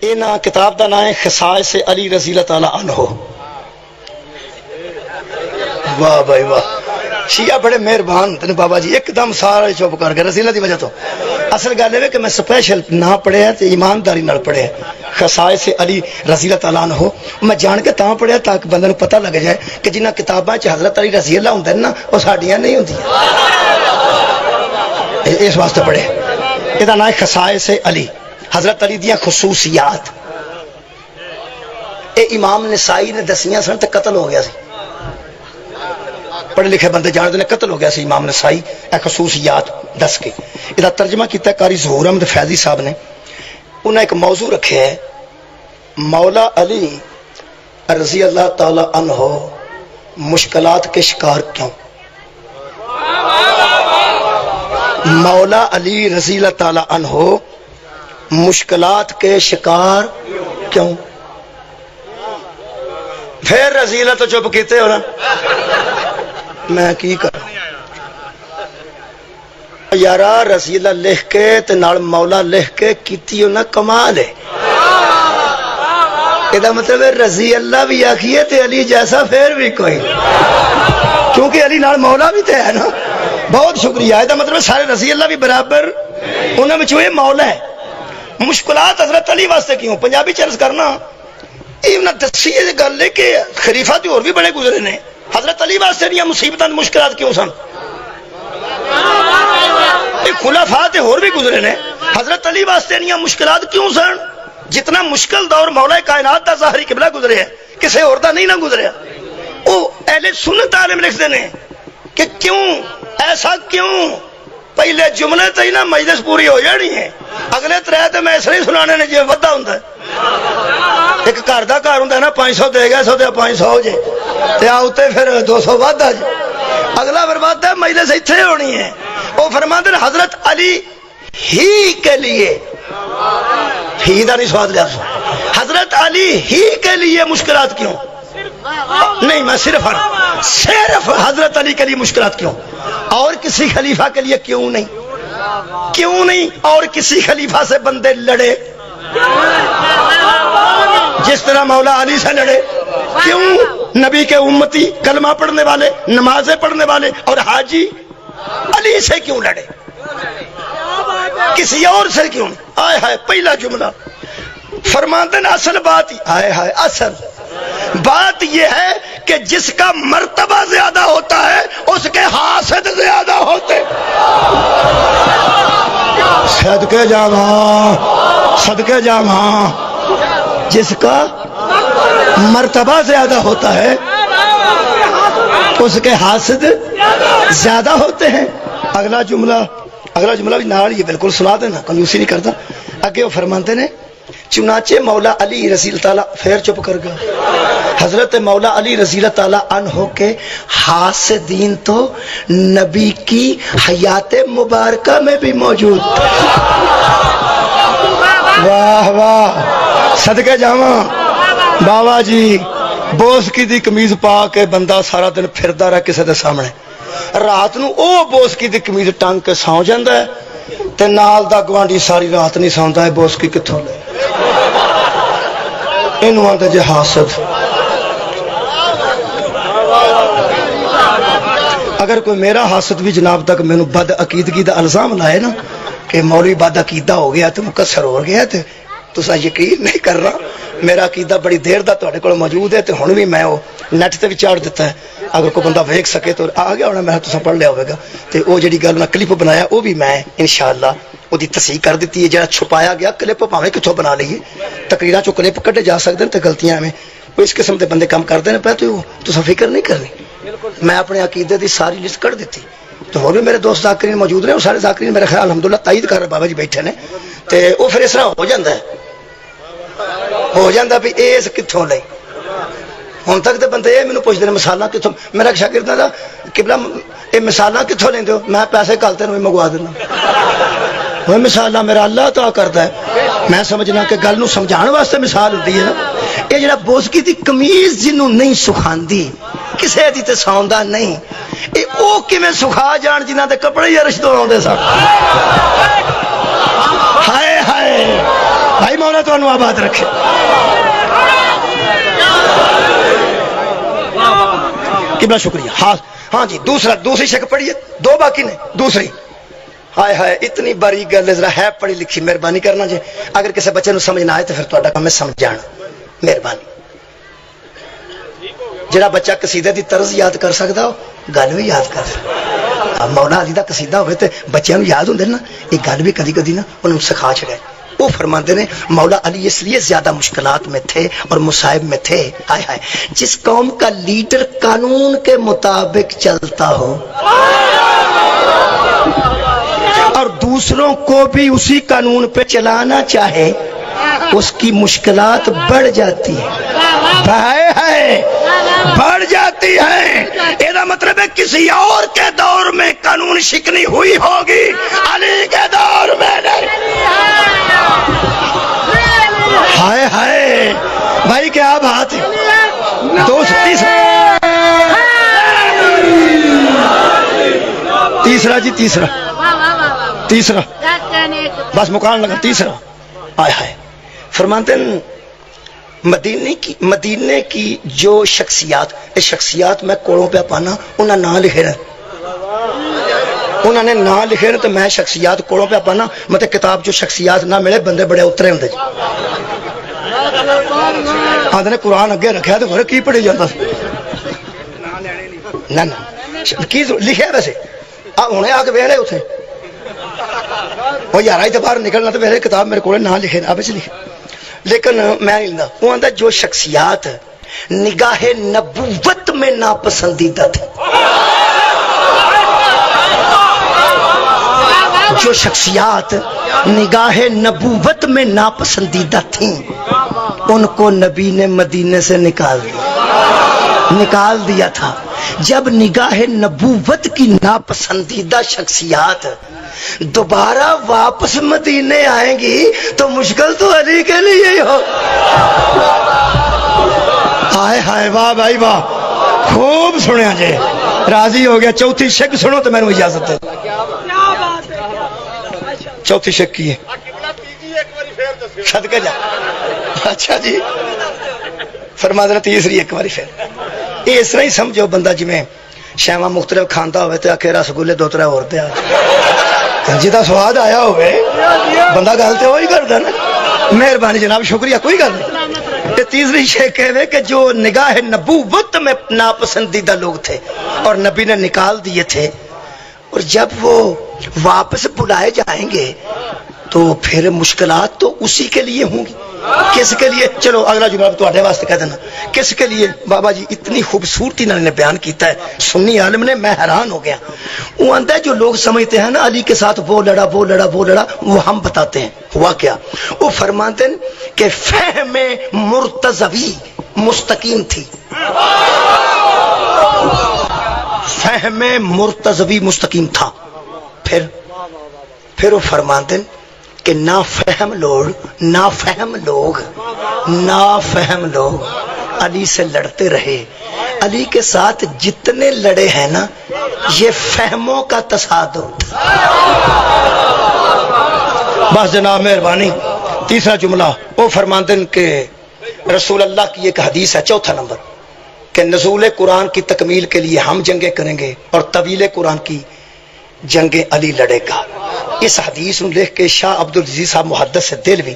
یہ نا کتاب دا نام ہے خصائص علی رضی اللہ تعالی عنہ. واہ بھائی واہ، شیعہ بڑے مہربان ہوتے بابا جی، ایک دم سارے چپ کر گئے رضی اللہ دی وجہ تو. اصل گل ہے کہ میں سپیشل نہ پڑھیا تے ایمانداری نال پڑھیا خصائص علی رضی اللہ تعالیٰ عنہ. میں جان کے تاں پڑھیا تاکہ بندے نوں پتہ لگ جائے کہ جنہ کتاباں چ حضرت علی رضی اللہ ہوندا نا وہ ساڈیاں نہیں ہوندیاں، اس واسطے پڑھے. یہ نام ہے خصائص علی، حضرت علی دیاں خصوصیات. اے امام نسائی نے دسیاں سن تے قتل ہو گیا سی، پڑھے لکھے بندے جانتے ہیں، قتل ہو گیا سی امام نسائی اے خصوصیات دس کے. یہ ترجمہ کیتا ہے قاری ظہور احمد فیضی صاحب نے. انہوں نے ایک موضوع رکھے ہے مولا علی رضی اللہ تعالی عنہ مشکلات کے شکار کیوں. مولا علی رضی اللہ تعالی عنہ مشکلات کے شکار کیوں. پھر رضی اللہ تو چپ کیتے ہو نا، میں کی کروں یارا. رضی اللہ لکھ کے تے نال مولا لکھ کے کیتی نا کمال ہے. یہ مطلب رضی اللہ بھی آخیے تے علی جیسا پھر بھی کوئی، کیونکہ علی نال مولا بھی تے ہے نا. بہت شکریہ. یہ مطلب سارے رضی اللہ بھی برابر، انہوں میں یہ مولا ہے. مشکلات حضرت علی واسطے کیوں؟ پنجابی چرس کرنا یہ دسی گل ہے کہ خلیفہ تے اور بھی بڑے گزرے نے، حضرت علی واسطے نہیں مصیبت مشکلات کیوں سن؟ خلفاء تے اور بھی گزرے نے، حضرت علی واسطے نہیں مشکلات کیوں سن؟ جتنا مشکل دور مولا کائنات دا ظاہری قبلہ گزرے ہے کسے اور دا نہیں نہ گزریا. وہ اہل سنت عالم لکھتے ہیں کہ کیوں ایسا کیوں. پہلے جملے تے ہی نا مجلس پوری ہو جانی ہے، اگلے ترے تے میں اس لیے سنانے نے جی ودا ہوندا ہے. ایک گھر دا گھر ہوندا ہے نا 500 دے گیا 100 تے 500 ہو جے تے آوتے پھر 200 ود آ جائے، اگلا برباد ہے مجلس ایتھے ہونی ہے. وہ فرماتے ہیں حضرت علی ہی کے لیے، ہی دا نہیں سواد لیا، حضرت علی ہی کے لیے مشکلات کیوں نہیں؟ میں صرف حضرت علی کے لیے مشکلات کیوں؟ اور کسی خلیفہ کے لیے کیوں نہیں؟ کیوں نہیں؟ اور کسی خلیفہ سے بندے لڑے جس طرح مولا علی سے لڑے؟ کیوں نبی کے امتی کلمہ پڑھنے والے نمازیں پڑھنے والے اور حاجی علی سے کیوں لڑے؟ کسی اور سے کیوں؟ آئے ہائے پہلا جملہ فرماتے ہیں اصل بات آئے ہائے اصل بات یہ ہے کہ جس کا مرتبہ زیادہ ہوتا ہے اس کے حاسد زیادہ ہوتے. صدقے جاواں صدقے جاواں، جس کا مرتبہ زیادہ ہوتا ہے اس کے حاسد زیادہ ہوتے ہیں. اگلا جملہ بھی نال یہ بالکل سنا دینا، کنجوسی نہیں کرتا. اگے وہ فرماتے ہیں چنانچہ مولا علی رضی اللہ تعالیٰ پھر چپ کر گیا. حضرت مولا علی رضی اللہ تعالیٰ عنہ کے حاسدین تو نبی کی حیات مبارکہ میں بھی موجود تھے. واہ واہ صدقے جاواں بابا جی. بوس کی دی قمیض پا کے بندہ سارا دن پھردا رہا کسی دے سامنے، رات نو او بوس کی دی قمیض ٹنگ کے سو جاندا ہے تے نال دا گوانڈی ساری رات نہیں سوندا ہے. بوس کی کتھوں لے؟ اینو آندا جے حاسد. اگر کوئی میرا حاسد بھی جناب تک مینوں بد عقیدگی دا الزام لائے نا کہ مولوی بد عقیدہ ہو گیا تو مقصر ہو گیا تے تسا یقین نہیں کر رہا. میرا عقیدہ بڑی دیر دا تہاڈے کول موجود ہے تے ہن بھی میں وہ نیٹ تے بھی چاڑ دیتا ہے. اگر کوئی بندہ ویکھ سکے تو آ گیا ہونا، میں تسا پڑھ لیا ہوگا. تے وہ جڑی گل نہ کلپ بنایا وہ بھی میں انشاءاللہ وہ دی تصحیح کر دیتی ہے. جڑا چھپایا گیا کلپ بھاویں کتھوں بنا لئیے، تقریراں چوں کلپ کڈے جا سکدے تے غلطیاں میں وہ اس قسم دے بندے کام کردے نے پے. تو تسا فکر نہیں کرنی. میں اپنے عقیدے دی ساری لسٹ کر دیتی. تو اور بھی میرے دوست ذاکرین موجود نے، وہ سارے ذاکرین میرے خیال الحمدللہ تائید کر رہے بابا جی بیٹھے نے. تے وہ پھر اس طرح ہو جاندہ بھی ایس کتھوں لئی. ہن تک تے بندے یہ مینوں پوچھدے نے مثالاں کتھوں. میرا شاگرد دا قبلہ یہ مثالاں کتھوں لیندے ہو؟ میں پیسے کالتے نوں منگوا دینا. وہ مثالاں میرا اللہ عطا کردا ہے. میں سمجھنا کہ گل نوں سمجھان واسطے مثال ہوندی ہے نا. یہ جڑا بوسکی دی قمیض جنوں نہیں سکھاندی کسے دی تے سوندا نہیں، اے او کیویں سکھا جان جنہاں دے کپڑے ہی عرش تو آوندے سن. ہائے ہائے بھائی مولا تانوں آباد رکھے. قبلہ شکریہ. ہاں جی دوسری شک پڑھیے, 2 باقی نے. دوسری ہائے ہائے اتنی باری گل ذرا ہے پڑھی لکھی, مہربانی کرنا جی. اگر کسی بچے نو سمجھ نہ آئے تو پھر تہاڈا کام ہے سمجھانا, مہربانی. جڑا بچہ قصیدے دی طرز یاد کر سکدا ہو گل بھی یاد کر سکدا. مولا علی دا قصیدہ ہوئے تے بچیاں نو یاد ہوندے نا, یہ گل بھی کدی کدی نا انہوں سکھا چھڑے. وہ فرماندے نے مولا علی اس لیے زیادہ مشکلات میں تھے اور مصائب میں تھے, ہائے ہائے, جس قوم کا لیڈر قانون کے مطابق چلتا ہو اور دوسروں کو بھی اسی قانون پہ چلانا چاہے, اس کی مشکلات بڑھ جاتی ہیں. بڑھ جاتی ہیں. یہ مطلب ہے کسی اور کے دور میں قانون شکنی ہوئی ہوگی, علی کے دور میں نہیں. ہائے ہائے بھائی کیا بات ہے. تیسرا جی تیسرا بس مکان لگا. تیسرا آئے ہائے فرماتے ہیں مدینے کی جو شخصیات میں کوڑوں پہ پانا, انہاں نام لکھے رہے, انہوں نے نام لکھے رہے, تو میں شخصیات کوڑوں پہ پانا. مطلب کتاب جو شخصیات نہ ملے بندے بڑے اترے ہوں. آدھے نے قرآن اگے رکھا تو پھر کی پڑھی جاتا نہ کی لکھے ویسے ہوں آ کے ویڑے اتنے وہ 11 باہر نکلنا تو میرے کتاب میرے کو نہ لکھے آپ لکھے. لیکن میں نہیں لینا. وہ آتا جو شخصیات نگاہ نبوت میں ناپسندیدہ تھے, جو شخصیات نگاہ نبوت میں ناپسندیدہ تھیں ان کو نبی نے مدینے سے نکال دیا تھا. جب نگاہ نبوت کی ناپسندیدہ شخصیات دوبارہ واپس مدینے آئیں گی تو مشکل تو علی کے لیے ہی ہو. ہائے ہائے واہ بھائی واہ, خوب سنیا جے, راضی ہو گیا. چوتھی شک سنو تو میں نے اجازت ہے. چوتھی شک کی ہے صدقے جا. اچھا جی فرما دینا تیسری ایک باری پھر. یہ اس طرح ہی سمجھو بندہ جی میں شیواں مختلف کھانا ہوئے تو آخر رسگلے 2-3 اور پہ جہاں سواد آیا ہوئے بندہ گل تو وہی کرتا نا. مہربانی جناب شکریہ, کوئی گل نہیں. یہ تیسری شک ہے کہ جو نگاہ نبوت میں ناپسندیدہ لوگ تھے اور نبی نے نکال دیے تھے, اور جب وہ واپس بلائے جائیں گے تو پھر مشکلات تو اسی کے لیے ہوں گی. کس کے لیے؟ چلو اگلا جواب تو آٹھے واسطے کہہ دینا. کس کے لیے؟ بابا جی اتنی خوبصورتی نے بیان کیتا ہے سنی عالم نے, میں حیران ہو گیا. وہ آتا ہے جو لوگ سمجھتے ہیں نا علی کے ساتھ وہ لڑا وہ ہم بتاتے ہیں ہوا کیا. وہ فرماتے ہیں کہ فہم مرتضوی مستقیم تھی. فہم مرتضوی مستقیم تھا. پھر وہ فرماتے ہیں کہ نافہم لوگ علی سے لڑتے رہے. علی کے ساتھ جتنے لڑے ہیں نا یہ فہموں کا تصادم. بس جناب مہربانی. تیسرا جملہ وہ فرماتے ہیں کہ رسول اللہ کی ایک حدیث ہے 4 نمبر کہ نزول قرآن کی تکمیل کے لیے ہم جنگیں کریں گے اور طویل قرآن کی جنگیں علی لڑے گا. اس حدیث نو لکھ کے شاہ عبدالعزیز صاحب محدث دہلوی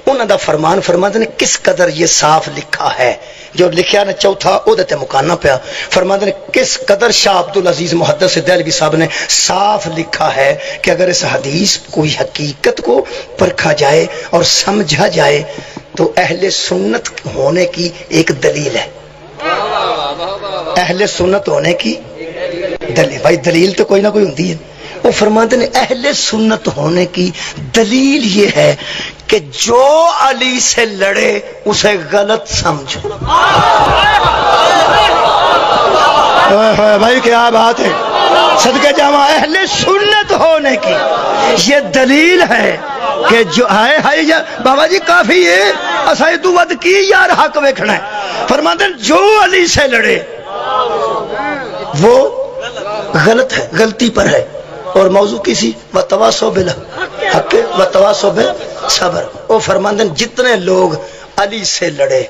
انہاں دا فرماتے ہیں کس قدر یہ صاف لکھا ہے. جو لکھیا نے چوتھا او دے تے مکانہ پیا. فرماتے ہیں کس قدر شاہ عبدالعزیز محدث دہلوی صاحب نے صاف لکھا ہے کہ اگر اس حدیث کوئی حقیقت کو پرکھا جائے اور سمجھا جائے تو اہل سنت ہونے کی ایک دلیل ہے. اہل سنت ہونے کی دلیل, بھائی دلیل تو کوئی نہ کوئی ہوتی ہے. وہ فرماتے ہیں اہل سنت ہونے کی دلیل یہ ہے کہ جو علی سے لڑے اسے غلط سمجھو. بھائی کیا بات ہے. صدقے جاواں اہل سنت ہونے کی یہ دلیل ہے کہ جو ہائے بابا جی کافی ہے اساں تو ود کی یار حق ویکھنا ہے. فرماتے ہیں جو علی سے لڑے وہ غلط ہے, غلطی پر ہے. اور موضوع کی سی وتواصوا بالحق وتواصوا بالصبر. وہ فرماتے ہیں جتنے لوگ علی سے لڑے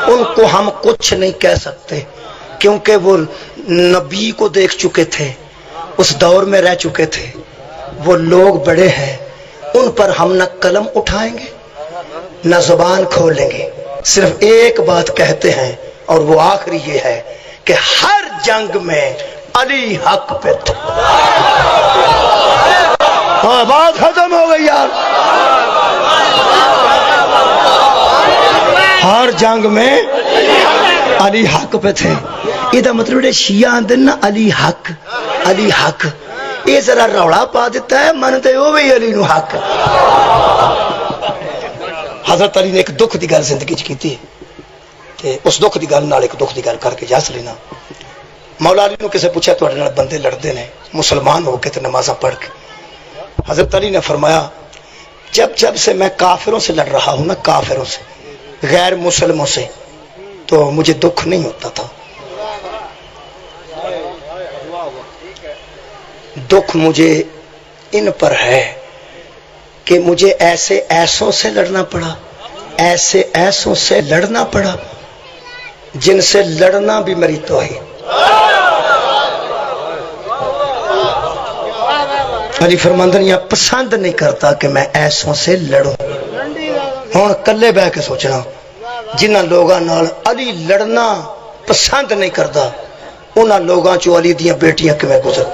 ان کو ہم کچھ نہیں کہہ سکتے کیونکہ وہ نبی کو دیکھ چکے تھے، اس دور میں رہ چکے تھے، وہ لوگ بڑے ہیں، ان پر ہم نہ قلم اٹھائیں گے نہ زبان کھولیں گے. صرف ایک بات کہتے ہیں اور وہ آخری یہ ہے کہ ہر جنگ میں علی حق پہ تھے. ہاں بات ختم ہو گئی یار. ہر جنگ میں علی حق پہ تھے. یہ مطلب شیعہ آندے نا علی حق علی حق، یہ ذرا روڑا پا دیتا ہے، منتے ہو بھی علی نو حق. حضرت علی نے ایک دکھ دی گل زندگی چ کیتی تے اس دکھ دی گل نال ایک دکھ دی گل کر کے جس لینا. مولا علی نو کسے پوچھا تواڈے نال بندے لڑدے نے مسلمان ہو کے تے نمازاں پڑھ کے. حضرت علی نے فرمایا جب سے میں کافروں سے لڑ رہا ہوں نا، کافروں سے، غیر مسلموں سے، تو مجھے دکھ نہیں ہوتا تھا. دکھ مجھے ان پر ہے کہ مجھے ایسے ایسوں سے لڑنا پڑا، ایسے ایسوں سے لڑنا پڑا جن سے لڑنا بھی میری توہین. علی فرماندن یا پسند نہیں کرتا کہ میں ایسوں سے لڑوں. ہوں کلے بہ کے سوچنا جنہ لوگاں نال علی لڑنا پسند نہیں کرتا انہاں لوگاں چو علی دیاں بیٹیاں کیویں گزر